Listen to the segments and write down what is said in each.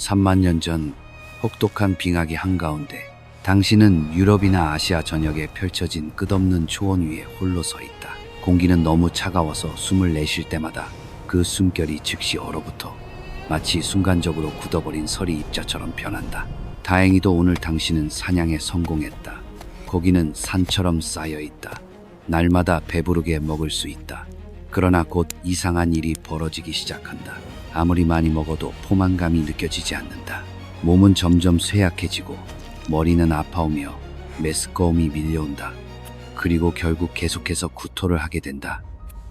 3만 년 전 혹독한 빙하기 한가운데 당신은 유럽이나 아시아 전역에 펼쳐진 끝없는 초원 위에 홀로 서 있다. 공기는 너무 차가워서 숨을 내쉴 때마다 그 숨결이 즉시 얼어붙어 마치 순간적으로 굳어버린 서리 입자처럼 변한다. 다행히도 오늘 당신은 사냥에 성공했다. 고기는 산처럼 쌓여 있다. 날마다 배부르게 먹을 수 있다. 그러나 곧 이상한 일이 벌어지기 시작한다. 아무리 많이 먹어도 포만감이 느껴지지 않는다. 몸은 점점 쇠약해지고 머리는 아파오며 메스꺼움이 밀려온다. 그리고 결국 계속해서 구토를 하게 된다.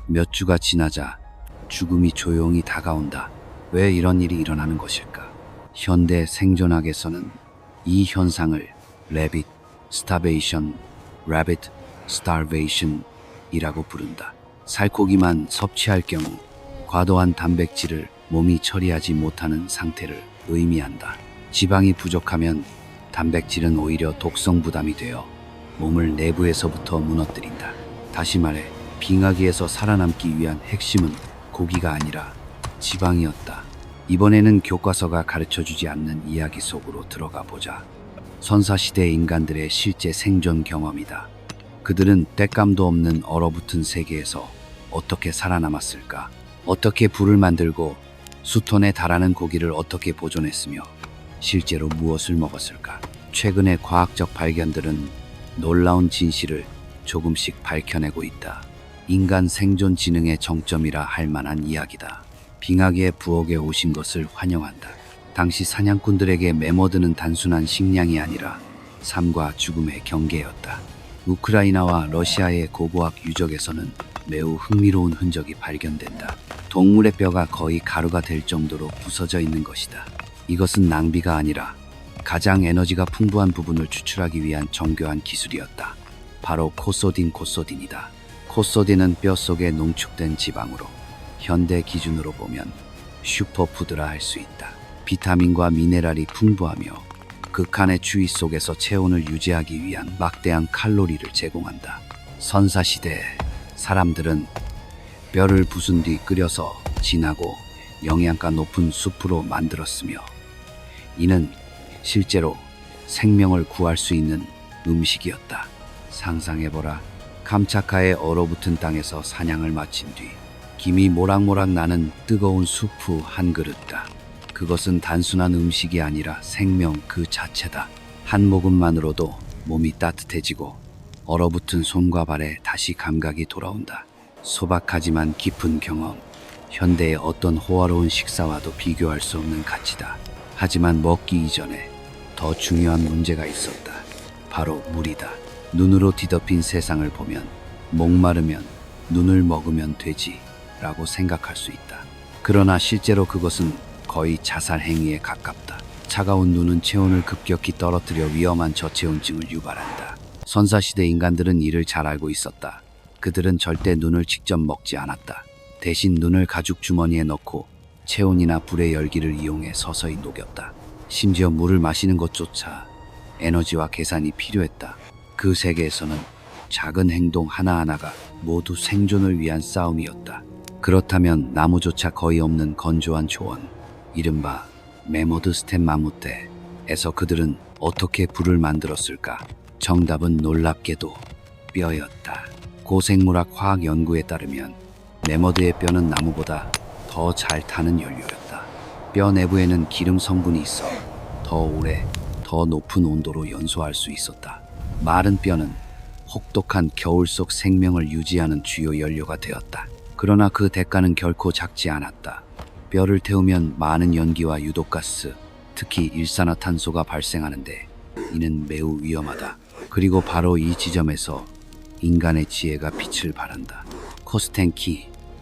몇 주가 지나자 죽음이 조용히 다가온다. 왜 이런 일이 일어나는 것일까? 현대 생존학에서는 이 현상을 Rabbit Starvation, Rabbit Starvation 이라고 부른다. 살코기만 섭취할 경우 과도한 단백질을 몸이 처리하지 못하는 상태를 의미한다. 지방이 부족하면 단백질은 오히려 독성 부담이 되어 몸을 내부에서부터 무너뜨린다. 다시 말해 빙하기에서 살아남기 위한 핵심은 고기가 아니라 지방이었다. 이번에는 교과서가 가르쳐주지 않는 이야기 속으로 들어가 보자. 선사시대 인간들의 실제 생존 경험이다. 그들은 땔감도 없는 얼어붙은 세계에서 어떻게 살아남았을까? 어떻게 불을 만들고 수톤에 달하는 고기를 어떻게 보존했으며 실제로 무엇을 먹었을까? 최근의 과학적 발견들은 놀라운 진실을 조금씩 밝혀내고 있다. 인간 생존 지능의 정점이라 할 만한 이야기다. 빙하기의 부엌에 오신 것을 환영한다. 당시 사냥꾼들에게 메모드는 단순한 식량이 아니라 삶과 죽음의 경계였다. 우크라이나와 러시아의 고고학 유적에서는 매우 흥미로운 흔적이 발견된다. 동물의 뼈가 거의 가루가 될 정도로 부서져 있는 것이다. 이것은 낭비가 아니라 가장 에너지가 풍부한 부분을 추출하기 위한 정교한 기술이었다. 바로 코소딘이다. 코소딘은 뼈 속에 농축된 지방으로 현대 기준으로 보면 슈퍼푸드라 할 수 있다. 비타민과 미네랄이 풍부하며 극한의 추위 속에서 체온을 유지하기 위한 막대한 칼로리를 제공한다. 선사시대 사람들은 뼈를 부순 뒤 끓여서 진하고 영양가 높은 수프로 만들었으며 이는 실제로 생명을 구할 수 있는 음식이었다. 상상해보라. 캄차카의 얼어붙은 땅에서 사냥을 마친 뒤 김이 모락모락 나는 뜨거운 수프 한 그릇다. 그것은 단순한 음식이 아니라 생명 그 자체다. 한 모금만으로도 몸이 따뜻해지고 얼어붙은 손과 발에 다시 감각이 돌아온다. 소박하지만 깊은 경험, 현대의 어떤 호화로운 식사와도 비교할 수 없는 가치다. 하지만 먹기 이전에 더 중요한 문제가 있었다. 바로 물이다. 눈으로 뒤덮인 세상을 보면 목마르면 눈을 먹으면 되지 라고 생각할 수 있다. 그러나 실제로 그것은 거의 자살 행위에 가깝다. 차가운 눈은 체온을 급격히 떨어뜨려 위험한 저체온증을 유발한다. 선사시대 인간들은 이를 잘 알고 있었다. 그들은 절대 눈을 직접 먹지 않았다. 대신 눈을 가죽 주머니에 넣고 체온이나 불의 열기를 이용해 서서히 녹였다. 심지어 물을 마시는 것조차 에너지와 계산이 필요했다. 그 세계에서는 작은 행동 하나하나가 모두 생존을 위한 싸움이었다. 그렇다면 나무조차 거의 없는 건조한 초원, 이른바 메모드 스텐 마무떼에서 그들은 어떻게 불을 만들었을까? 정답은 놀랍게도 뼈였다. 고생물학 화학 연구에 따르면 메모드의 뼈는 나무보다 더 잘 타는 연료였다. 뼈 내부에는 기름 성분이 있어 더 오래, 더 높은 온도로 연소할 수 있었다. 마른 뼈는 혹독한 겨울 속 생명을 유지하는 주요 연료가 되었다. 그러나 그 대가는 결코 작지 않았다. 뼈를 태우면 많은 연기와 유독가스, 특히 일산화탄소가 발생하는데 이는 매우 위험하다. 그리고 바로 이 지점에서 인간의 지혜가 빛을 발한다.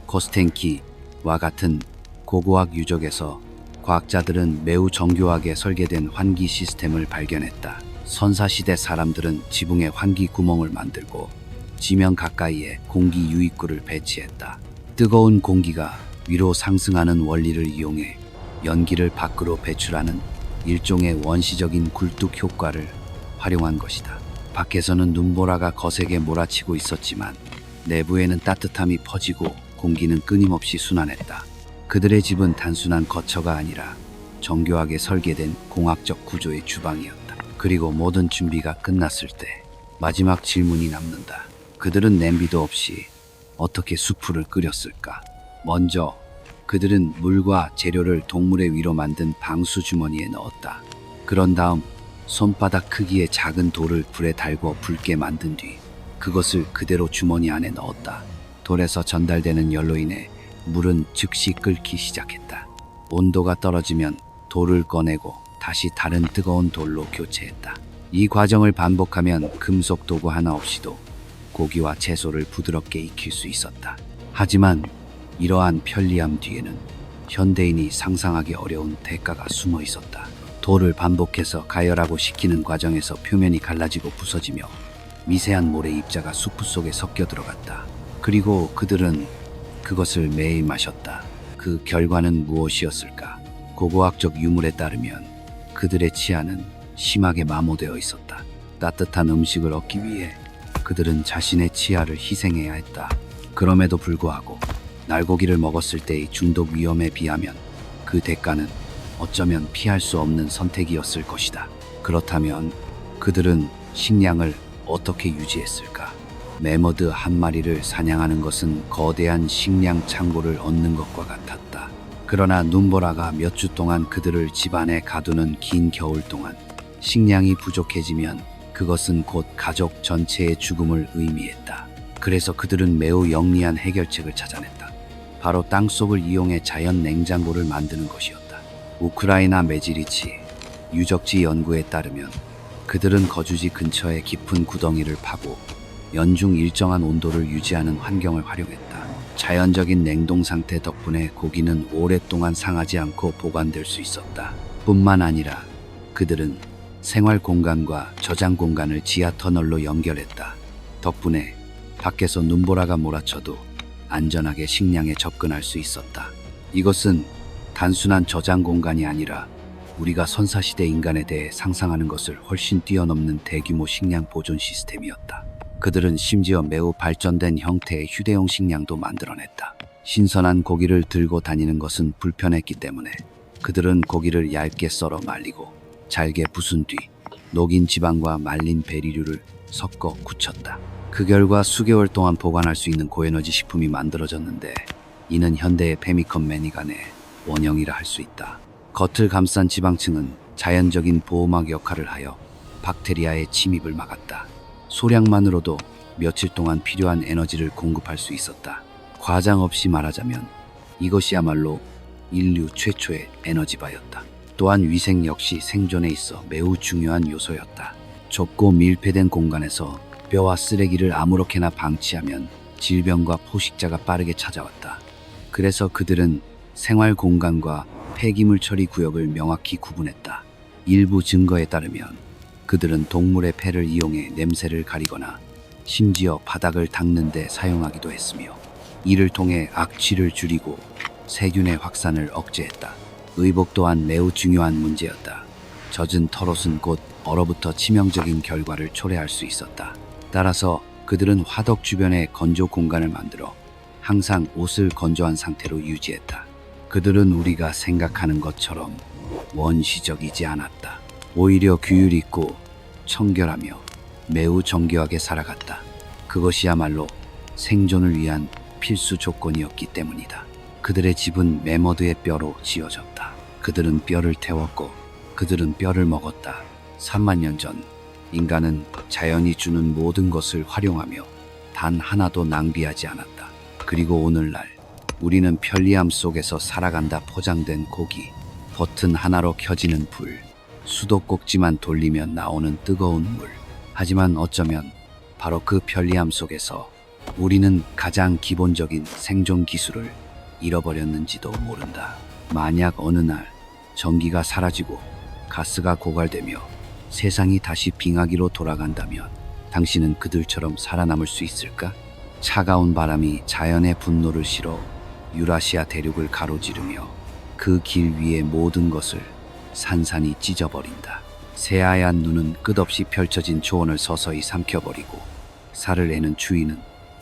코스텐키와 같은 고고학 유적에서 과학자들은 매우 정교하게 설계된 환기 시스템을 발견했다. 선사시대 사람들은 지붕에 환기 구멍을 만들고 지면 가까이에 공기 유입구를 배치했다. 뜨거운 공기가 위로 상승하는 원리를 이용해 연기를 밖으로 배출하는 일종의 원시적인 굴뚝 효과를 활용한 것이다. 밖에서는 눈보라가 거세게 몰아치고 있었지만 내부에는 따뜻함이 퍼지고 공기는 끊임없이 순환했다. 그들의 집은 단순한 거처가 아니라 정교하게 설계된 공학적 구조의 주방이었다. 그리고 모든 준비가 끝났을 때 마지막 질문이 남는다. 그들은 냄비도 없이 어떻게 수프를 끓였을까? 먼저 그들은 물과 재료를 동물의 위로 만든 방수 주머니에 넣었다. 그런 다음 손바닥 크기의 작은 돌을 불에 달궈 붉게 만든 뒤 그것을 그대로 주머니 안에 넣었다. 돌에서 전달되는 열로 인해 물은 즉시 끓기 시작했다. 온도가 떨어지면 돌을 꺼내고 다시 다른 뜨거운 돌로 교체했다. 이 과정을 반복하면 금속 도구 하나 없이도 고기와 채소를 부드럽게 익힐 수 있었다. 하지만 이러한 편리함 뒤에는 현대인이 상상하기 어려운 대가가 숨어 있었다. 돌을 반복해서 가열하고 식히는 과정에서 표면이 갈라지고 부서지며 미세한 모래 입자가 수프 속에 섞여 들어갔다. 그리고 그들은 그것을 매일 마셨다. 그 결과는 무엇이었을까? 고고학적 유물에 따르면 그들의 치아는 심하게 마모되어 있었다. 따뜻한 음식을 얻기 위해 그들은 자신의 치아를 희생해야 했다. 그럼에도 불구하고 날고기를 먹었을 때의 중독 위험에 비하면 그 대가는 어쩌면 피할 수 없는 선택이었을 것이다. 그렇다면 그들은 식량을 어떻게 유지했을까? 매머드 한 마리를 사냥하는 것은 거대한 식량 창고를 얻는 것과 같았다. 그러나 눈보라가 몇 주 동안 그들을 집안에 가두는 긴 겨울 동안 식량이 부족해지면 그것은 곧 가족 전체의 죽음을 의미했다. 그래서 그들은 매우 영리한 해결책을 찾아냈다. 바로 땅속을 이용해 자연 냉장고를 만드는 것이었다. 우크라이나 메지리치 유적지 연구에 따르면 그들은 거주지 근처에 깊은 구덩이를 파고 연중 일정한 온도를 유지하는 환경을 활용했다. 자연적인 냉동 상태 덕분에 고기는 오랫동안 상하지 않고 보관될 수 있었다. 뿐만 아니라 그들은 생활 공간과 저장 공간을 지하 터널로 연결했다. 덕분에 밖에서 눈보라가 몰아쳐도 안전하게 식량에 접근할 수 있었다. 이것은 단순한 저장 공간이 아니라 우리가 선사시대 인간에 대해 상상하는 것을 훨씬 뛰어넘는 대규모 식량 보존 시스템이었다. 그들은 심지어 매우 발전된 형태의 휴대용 식량도 만들어냈다. 신선한 고기를 들고 다니는 것은 불편했기 때문에 그들은 고기를 얇게 썰어 말리고 잘게 부순 뒤 녹인 지방과 말린 베리류를 섞어 굳혔다. 그 결과 수개월 동안 보관할 수 있는 고에너지 식품이 만들어졌는데 이는 현대의 페미컴 매니간의 원형이라 할 수 있다. 겉을 감싼 지방층은 자연적인 보호막 역할을 하여 박테리아의 침입을 막았다. 소량만으로도 며칠 동안 필요한 에너지를 공급할 수 있었다. 과장 없이 말하자면 이것이야말로 인류 최초의 에너지바였다. 또한 위생 역시 생존에 있어 매우 중요한 요소였다. 좁고 밀폐된 공간에서 뼈와 쓰레기를 아무렇게나 방치하면 질병과 포식자가 빠르게 찾아왔다. 그래서 그들은 생활 공간과 폐기물 처리 구역을 명확히 구분했다. 일부 증거에 따르면 그들은 동물의 폐를 이용해 냄새를 가리거나 심지어 바닥을 닦는 데 사용하기도 했으며 이를 통해 악취를 줄이고 세균의 확산을 억제했다. 의복 또한 매우 중요한 문제였다. 젖은 털옷은 곧 얼어붙어 치명적인 결과를 초래할 수 있었다. 따라서 그들은 화덕 주변에 건조 공간을 만들어 항상 옷을 건조한 상태로 유지했다. 그들은 우리가 생각하는 것처럼 원시적이지 않았다. 오히려 규율 있고 청결하며 매우 정교하게 살아갔다. 그것이야말로 생존을 위한 필수 조건이었기 때문이다. 그들의 집은 매머드의 뼈로 지어졌다. 그들은 뼈를 태웠고 그들은 뼈를 먹었다. 3만 년 전 인간은 자연이 주는 모든 것을 활용하며 단 하나도 낭비하지 않았다. 그리고 오늘날 우리는 편리함 속에서 살아간다. 포장된 고기, 버튼 하나로 켜지는 불, 수도꼭지만 돌리면 나오는 뜨거운 물. 하지만 어쩌면 바로 그 편리함 속에서 우리는 가장 기본적인 생존 기술을 잃어버렸는지도 모른다. 만약 어느 날 전기가 사라지고 가스가 고갈되며 세상이 다시 빙하기로 돌아간다면 당신은 그들처럼 살아남을 수 있을까? 차가운 바람이 자연의 분노를 실어 유라시아 대륙을 가로지르며 그 길 위의 모든 것을 산산이 찢어버린다. 새하얀 눈은 끝없이 펼쳐진 초원을 서서히 삼켜버리고 살을 내는 추위는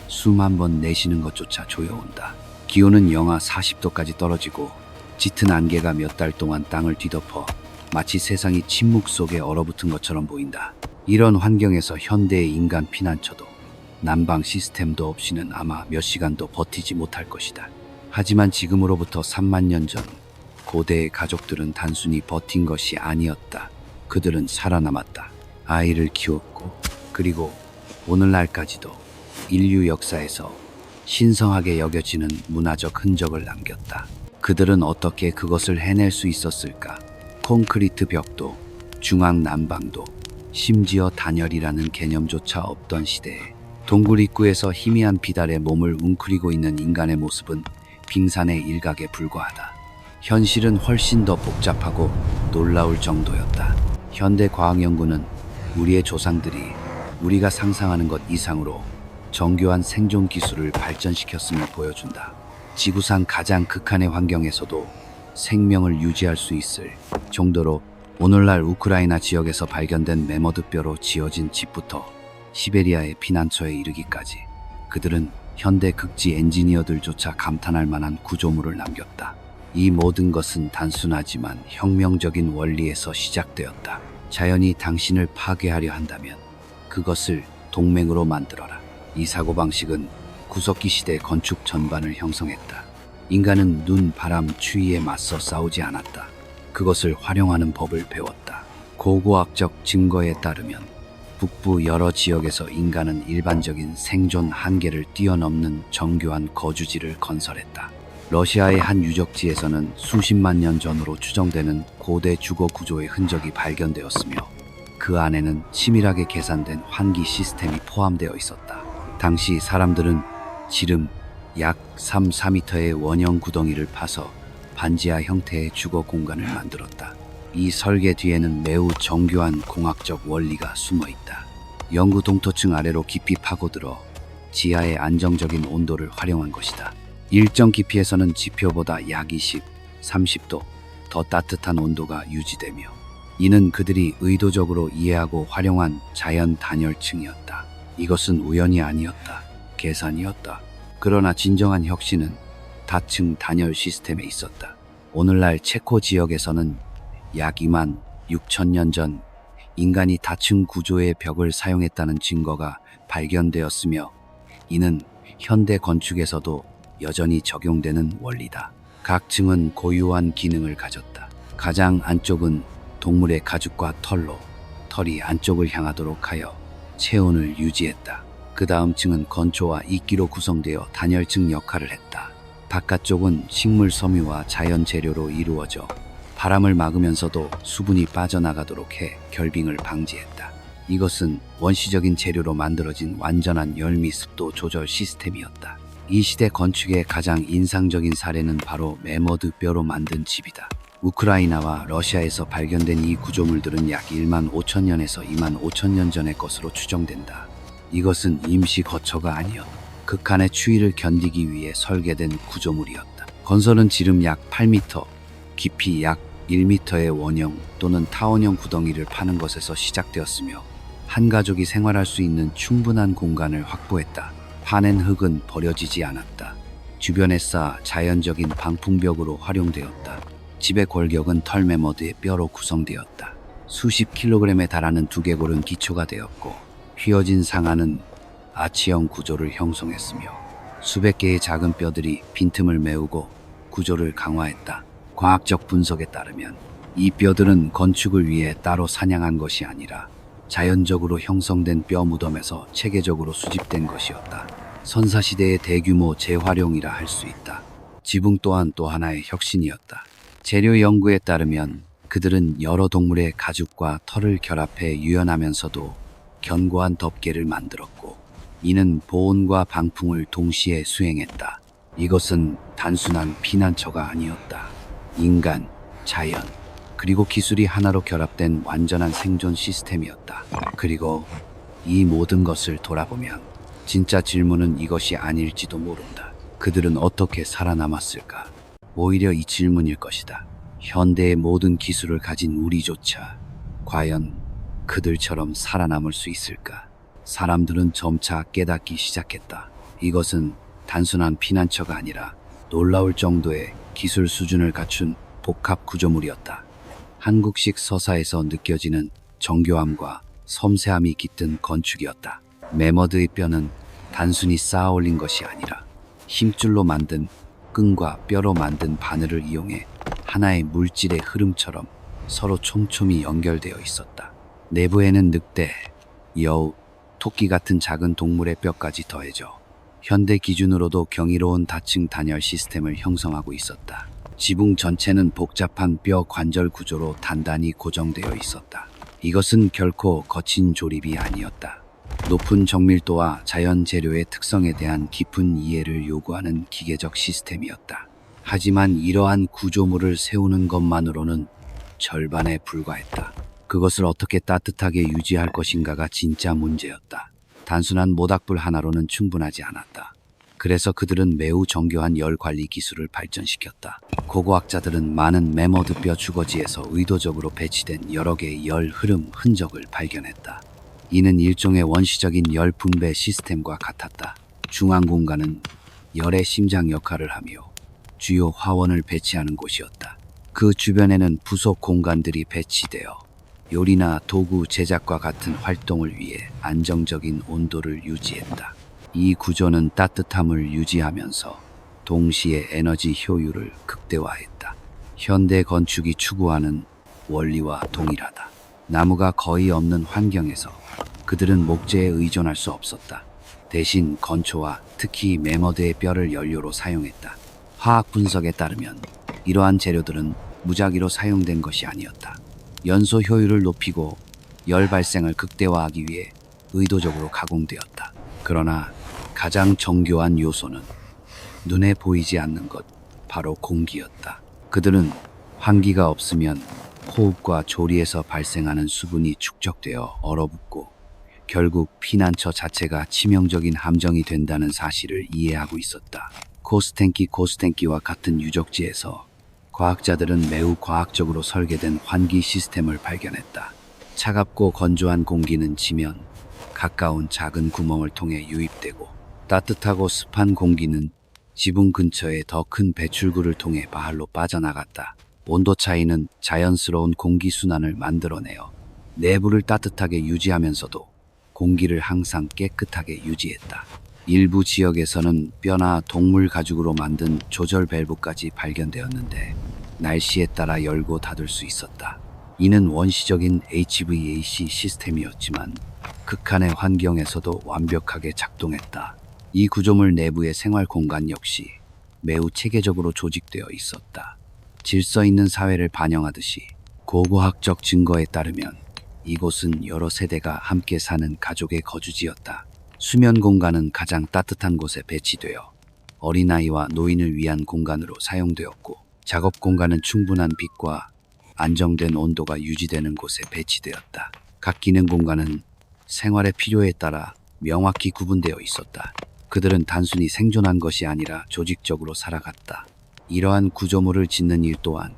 숨 한 번 내쉬는 것조차 조여온다. 기온은 영하 40도까지 떨어지고 짙은 안개가 몇 달 동안 땅을 뒤덮어 마치 세상이 침묵 속에 얼어붙은 것처럼 보인다. 이런 환경에서 현대의 인간 피난처도 난방 시스템도 없이는 아마 몇 시간도 버티지 못할 것이다. 하지만 지금으로부터 3만 년 전 고대의 가족들은 단순히 버틴 것이 아니었다. 그들은 살아남았다. 아이를 키웠고 그리고 오늘날까지도 인류 역사에서 신성하게 여겨지는 문화적 흔적을 남겼다. 그들은 어떻게 그것을 해낼 수 있었을까? 콘크리트 벽도, 중앙 난방도, 심지어 단열이라는 개념조차 없던 시대에 동굴 입구에서 희미한 비달에 몸을 웅크리고 있는 인간의 모습은 빙산의 일각에 불과하다. 현실은 훨씬 더 복잡하고 놀라울 정도였다. 현대 과학연구는 우리의 조상들이 우리가 상상하는 것 이상으로 정교한 생존 기술을 발전시켰음을 보여준다. 지구상 가장 극한의 환경에서도 생명을 유지할 수 있을 정도로 오늘날 우크라이나 지역에서 발견된 매머드뼈로 지어진 집부터 시베리아의 피난처에 이르기까지 그들은 현대 극지 엔지니어들조차 감탄할 만한 구조물을 남겼다. 이 모든 것은 단순하지만 혁명적인 원리에서 시작되었다. 자연이 당신을 파괴하려 한다면 그것을 동맹으로 만들어라. 이 사고방식은 구석기 시대 건축 전반을 형성했다. 인간은 눈, 바람, 추위에 맞서 싸우지 않았다. 그것을 활용하는 법을 배웠다. 고고학적 증거에 따르면 북부 여러 지역에서 인간은 일반적인 생존 한계를 뛰어넘는 정교한 거주지를 건설했다. 러시아의 한 유적지에서는 수십만 년 전으로 추정되는 고대 주거 구조의 흔적이 발견되었으며 그 안에는 치밀하게 계산된 환기 시스템이 포함되어 있었다. 당시 사람들은 지름 약 4m의 원형 구덩이를 파서 반지하 형태의 주거 공간을 만들었다. 이 설계 뒤에는 매우 정교한 공학적 원리가 숨어 있다. 영구 동토층 아래로 깊이 파고들어 지하의 안정적인 온도를 활용한 것이다. 일정 깊이에서는 지표보다 약 20, 30도 더 따뜻한 온도가 유지되며 이는 그들이 의도적으로 이해하고 활용한 자연 단열층이었다. 이것은 우연이 아니었다. 계산이었다. 그러나 진정한 혁신은 다층 단열 시스템에 있었다. 오늘날 체코 지역에서는 약 2만 6천 년 전 인간이 다층 구조의 벽을 사용했다는 증거가 발견되었으며 이는 현대 건축에서도 여전히 적용되는 원리다. 각 층은 고유한 기능을 가졌다. 가장 안쪽은 동물의 가죽과 털로 털이 안쪽을 향하도록 하여 체온을 유지했다. 그 다음 층은 건초와 이끼로 구성되어 단열층 역할을 했다. 바깥쪽은 식물 섬유와 자연 재료로 이루어져 바람을 막으면서도 수분이 빠져나가도록 해 결빙을 방지했다. 이것은 원시적인 재료로 만들어진 완전한 열미 습도 조절 시스템이었다. 이 시대 건축의 가장 인상적인 사례는 바로 매머드 뼈로 만든 집이다. 우크라이나와 러시아에서 발견된 이 구조물들은 약 1만 5천 년에서 2만 5천 년 전의 것으로 추정된다. 이것은 임시 거처가 아니었다. 극한의 추위를 견디기 위해 설계된 구조물이었다. 건설은 지름 약 8m, 깊이 약 1m의 원형 또는 타원형 구덩이를 파는 것에서 시작되었으며 한 가족이 생활할 수 있는 충분한 공간을 확보했다. 파낸 흙은 버려지지 않았다. 주변에 쌓아 자연적인 방풍벽으로 활용되었다. 집의 골격은 털매머드의 뼈로 구성되었다. 수십 킬로그램에 달하는 두개골은 기초가 되었고 휘어진 상안은 아치형 구조를 형성했으며 수백 개의 작은 뼈들이 빈틈을 메우고 구조를 강화했다. 과학적 분석에 따르면 이 뼈들은 건축을 위해 따로 사냥한 것이 아니라 자연적으로 형성된 뼈 무덤에서 체계적으로 수집된 것이었다. 선사시대의 대규모 재활용이라 할 수 있다. 지붕 또한 또 하나의 혁신이었다. 재료 연구에 따르면 그들은 여러 동물의 가죽과 털을 결합해 유연하면서도 견고한 덮개를 만들었고 이는 보온과 방풍을 동시에 수행했다. 이것은 단순한 피난처가 아니었다. 인간, 자연, 그리고 기술이 하나로 결합된 완전한 생존 시스템이었다. 그리고 이 모든 것을 돌아보면 진짜 질문은 이것이 아닐지도 모른다. 그들은 어떻게 살아남았을까? 오히려 이 질문일 것이다. 현대의 모든 기술을 가진 우리조차 과연 그들처럼 살아남을 수 있을까? 사람들은 점차 깨닫기 시작했다. 이것은 단순한 피난처가 아니라 놀라울 정도의 기술 수준을 갖춘 복합 구조물이었다. 한국식 서사에서 느껴지는 정교함과 섬세함이 깃든 건축이었다. 매머드의 뼈는 단순히 쌓아 올린 것이 아니라 힘줄로 만든 끈과 뼈로 만든 바늘을 이용해 하나의 물질의 흐름처럼 서로 촘촘히 연결되어 있었다. 내부에는 늑대, 여우, 토끼 같은 작은 동물의 뼈까지 더해져 현대 기준으로도 경이로운 다층 단열 시스템을 형성하고 있었다. 지붕 전체는 복잡한 뼈 관절 구조로 단단히 고정되어 있었다. 이것은 결코 거친 조립이 아니었다. 높은 정밀도와 자연 재료의 특성에 대한 깊은 이해를 요구하는 기계적 시스템이었다. 하지만 이러한 구조물을 세우는 것만으로는 절반에 불과했다. 그것을 어떻게 따뜻하게 유지할 것인가가 진짜 문제였다. 단순한 모닥불 하나로는 충분하지 않았다. 그래서 그들은 매우 정교한 열 관리 기술을 발전시켰다. 고고학자들은 많은 매머드 뼈 주거지에서 의도적으로 배치된 여러 개의 열 흐름 흔적을 발견했다. 이는 일종의 원시적인 열 분배 시스템과 같았다. 중앙 공간은 열의 심장 역할을 하며 주요 화원을 배치하는 곳이었다. 그 주변에는 부속 공간들이 배치되어 요리나 도구 제작과 같은 활동을 위해 안정적인 온도를 유지했다. 이 구조는 따뜻함을 유지하면서 동시에 에너지 효율을 극대화했다. 현대 건축이 추구하는 원리와 동일하다. 나무가 거의 없는 환경에서 그들은 목재에 의존할 수 없었다. 대신 건초와 특히 매머드의 뼈를 연료로 사용했다. 화학 분석에 따르면 이러한 재료들은 무작위로 사용된 것이 아니었다. 연소 효율을 높이고 열 발생을 극대화하기 위해 의도적으로 가공되었다. 그러나 가장 정교한 요소는 눈에 보이지 않는 것, 바로 공기였다. 그들은 환기가 없으면 호흡과 조리에서 발생하는 수분이 축적되어 얼어붙고 결국 피난처 자체가 치명적인 함정이 된다는 사실을 이해하고 있었다. 코스텐키와 같은 유적지에서 과학자들은 매우 과학적으로 설계된 환기 시스템을 발견했다. 차갑고 건조한 공기는 지면 가까운 작은 구멍을 통해 유입되고 따뜻하고 습한 공기는 지붕 근처의 더 큰 배출구를 통해 바할로 빠져나갔다. 온도 차이는 자연스러운 공기 순환을 만들어내어 내부를 따뜻하게 유지하면서도 공기를 항상 깨끗하게 유지했다. 일부 지역에서는 뼈나 동물 가죽으로 만든 조절 밸브까지 발견되었는데 날씨에 따라 열고 닫을 수 있었다. 이는 원시적인 HVAC 시스템이었지만 극한의 환경에서도 완벽하게 작동했다. 이 구조물 내부의 생활 공간 역시 매우 체계적으로 조직되어 있었다. 질서 있는 사회를 반영하듯이 고고학적 증거에 따르면 이곳은 여러 세대가 함께 사는 가족의 거주지였다. 수면 공간은 가장 따뜻한 곳에 배치되어 어린아이와 노인을 위한 공간으로 사용되었고 작업 공간은 충분한 빛과 안정된 온도가 유지되는 곳에 배치되었다. 각 기능 공간은 생활의 필요에 따라 명확히 구분되어 있었다. 그들은 단순히 생존한 것이 아니라 조직적으로 살아갔다. 이러한 구조물을 짓는 일 또한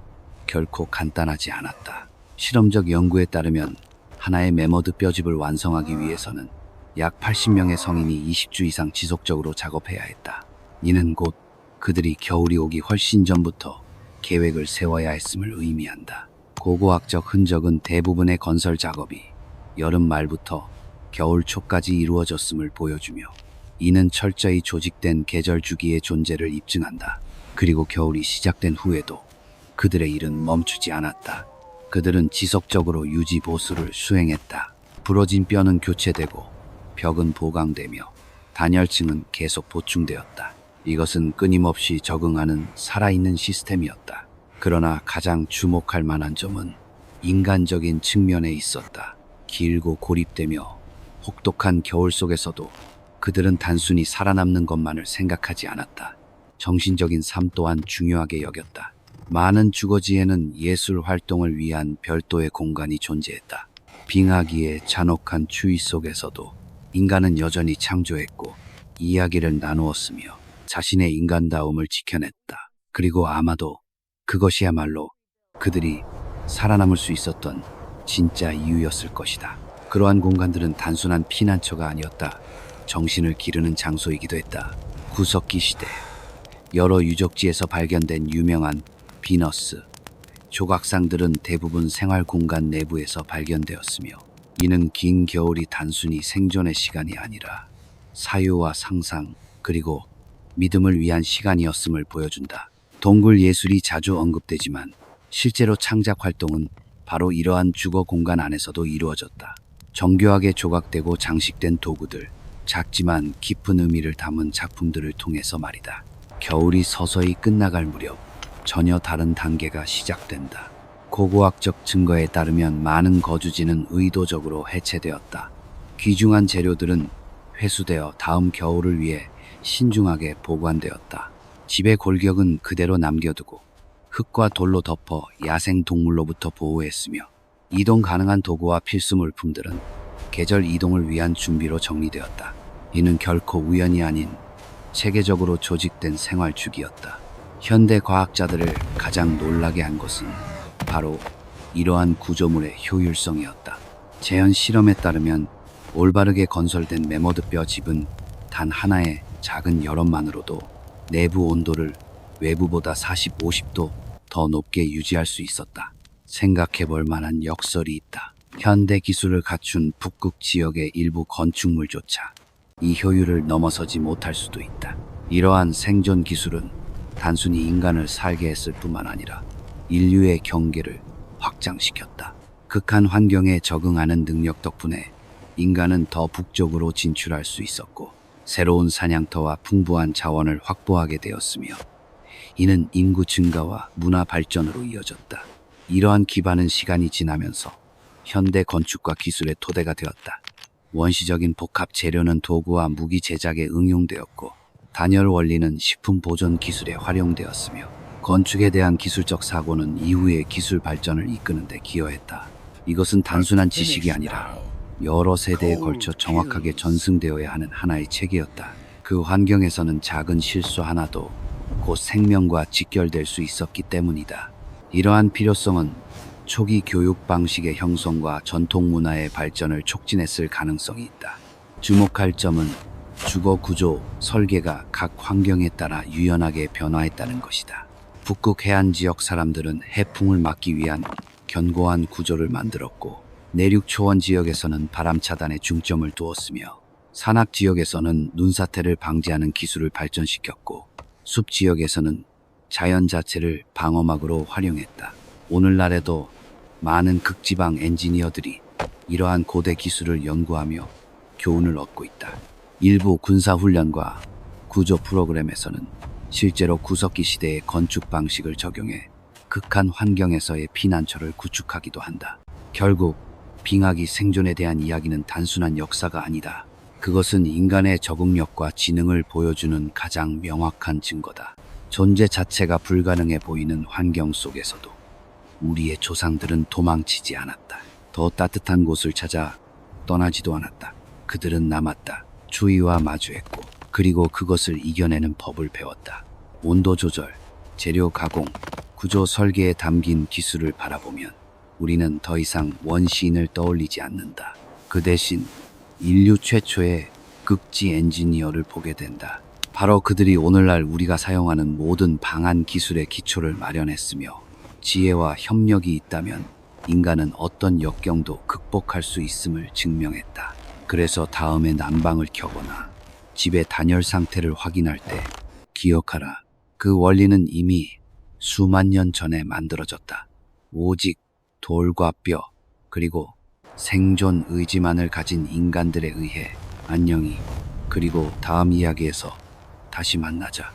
결코 간단하지 않았다. 실험적 연구에 따르면 하나의 매머드 뼈집을 완성하기 위해서는 약 80명의 성인이 20주 이상 지속적으로 작업해야 했다. 이는 곧 그들이 겨울이 오기 훨씬 전부터 계획을 세워야 했음을 의미한다. 고고학적 흔적은 대부분의 건설 작업이 여름 말부터 겨울 초까지 이루어졌음을 보여주며 이는 철저히 조직된 계절 주기의 존재를 입증한다. 그리고 겨울이 시작된 후에도 그들의 일은 멈추지 않았다. 그들은 지속적으로 유지 보수를 수행했다. 부러진 뼈는 교체되고 벽은 보강되며 단열층은 계속 보충되었다. 이것은 끊임없이 적응하는 살아있는 시스템이었다. 그러나 가장 주목할 만한 점은 인간적인 측면에 있었다. 길고 고립되며 혹독한 겨울 속에서도 그들은 단순히 살아남는 것만을 생각하지 않았다. 정신적인 삶 또한 중요하게 여겼다. 많은 주거지에는 예술 활동을 위한 별도의 공간이 존재했다. 빙하기의 잔혹한 추위 속에서도 인간은 여전히 창조했고 이야기를 나누었으며 자신의 인간다움을 지켜냈다. 그리고 아마도 그것이야말로 그들이 살아남을 수 있었던 진짜 이유였을 것이다. 그러한 공간들은 단순한 피난처가 아니었다. 정신을 기르는 장소이기도 했다. 구석기 시대, 여러 유적지에서 발견된 유명한 비너스 조각상들은 대부분 생활 공간 내부에서 발견되었으며, 이는 긴 겨울이 단순히 생존의 시간이 아니라 사유와 상상 그리고 믿음을 위한 시간이었음을 보여준다. 동굴 예술이 자주 언급되지만 실제로 창작 활동은 바로 이러한 주거 공간 안에서도 이루어졌다. 정교하게 조각되고 장식된 도구들, 작지만 깊은 의미를 담은 작품들을 통해서 말이다. 겨울이 서서히 끝나갈 무렵 전혀 다른 단계가 시작된다. 고고학적 증거에 따르면 많은 거주지는 의도적으로 해체되었다. 귀중한 재료들은 회수되어 다음 겨울을 위해 신중하게 보관되었다. 집의 골격은 그대로 남겨두고 흙과 돌로 덮어 야생 동물로부터 보호했으며, 이동 가능한 도구와 필수 물품들은 계절 이동을 위한 준비로 정리되었다. 이는 결코 우연이 아닌 체계적으로 조직된 생활 주기였다. 현대 과학자들을 가장 놀라게 한 것은 바로 이러한 구조물의 효율성이었다. 재현 실험에 따르면 올바르게 건설된 매머드 뼈 집은 단 하나의 작은 열원만으로도 내부 온도를 외부보다 40, 50도 더 높게 유지할 수 있었다. 생각해 볼 만한 역설이 있다. 현대 기술을 갖춘 북극 지역의 일부 건축물조차 이 효율을 넘어서지 못할 수도 있다. 이러한 생존 기술은 단순히 인간을 살게 했을 뿐만 아니라 인류의 경계를 확장시켰다. 극한 환경에 적응하는 능력 덕분에 인간은 더 북쪽으로 진출할 수 있었고, 새로운 사냥터와 풍부한 자원을 확보하게 되었으며, 이는 인구 증가와 문화 발전으로 이어졌다. 이러한 기반은 시간이 지나면서 현대 건축과 기술의 토대가 되었다. 원시적인 복합 재료는 도구와 무기 제작에 응용되었고, 단열 원리는 식품 보존 기술에 활용되었으며, 건축에 대한 기술적 사고는 이후의 기술 발전을 이끄는 데 기여했다. 이것은 단순한 지식이 아니라 여러 세대에 걸쳐 정확하게 전승되어야 하는 하나의 체계였다. 그 환경에서는 작은 실수 하나도 곧 생명과 직결될 수 있었기 때문이다. 이러한 필요성은 초기 교육 방식의 형성과 전통 문화의 발전을 촉진했을 가능성이 있다. 주목할 점은 주거 구조, 설계가 각 환경에 따라 유연하게 변화했다는 것이다. 북극 해안 지역 사람들은 해풍을 막기 위한 견고한 구조를 만들었고, 내륙 초원 지역에서는 바람 차단에 중점을 두었으며, 산악 지역에서는 눈사태를 방지하는 기술을 발전시켰고, 숲 지역에서는 자연 자체를 방어막으로 활용했다. 오늘날에도 많은 극지방 엔지니어들이 이러한 고대 기술을 연구하며 교훈을 얻고 있다. 일부 군사훈련과 구조 프로그램에서는 실제로 구석기 시대의 건축 방식을 적용해 극한 환경에서의 피난처를 구축하기도 한다. 결국 빙하기 생존에 대한 이야기는 단순한 역사가 아니다. 그것은 인간의 적응력과 지능을 보여주는 가장 명확한 증거다. 존재 자체가 불가능해 보이는 환경 속에서도 우리의 조상들은 도망치지 않았다. 더 따뜻한 곳을 찾아 떠나지도 않았다. 그들은 남았다. 추위와 마주했고, 그리고 그것을 이겨내는 법을 배웠다. 온도 조절, 재료 가공, 구조 설계에 담긴 기술을 바라보면 우리는 더 이상 원시인을 떠올리지 않는다. 그 대신 인류 최초의 극지 엔지니어를 보게 된다. 바로 그들이 오늘날 우리가 사용하는 모든 방한 기술의 기초를 마련했으며, 지혜와 협력이 있다면 인간은 어떤 역경도 극복할 수 있음을 증명했다. 그래서 다음에 난방을 켜거나 집의 단열 상태를 확인할 때 기억하라. 그 원리는 이미 수만 년 전에 만들어졌다. 오직 돌과 뼈, 그리고 생존 의지만을 가진 인간들에 의해. 안녕히, 그리고 다음 이야기에서 다시 만나자.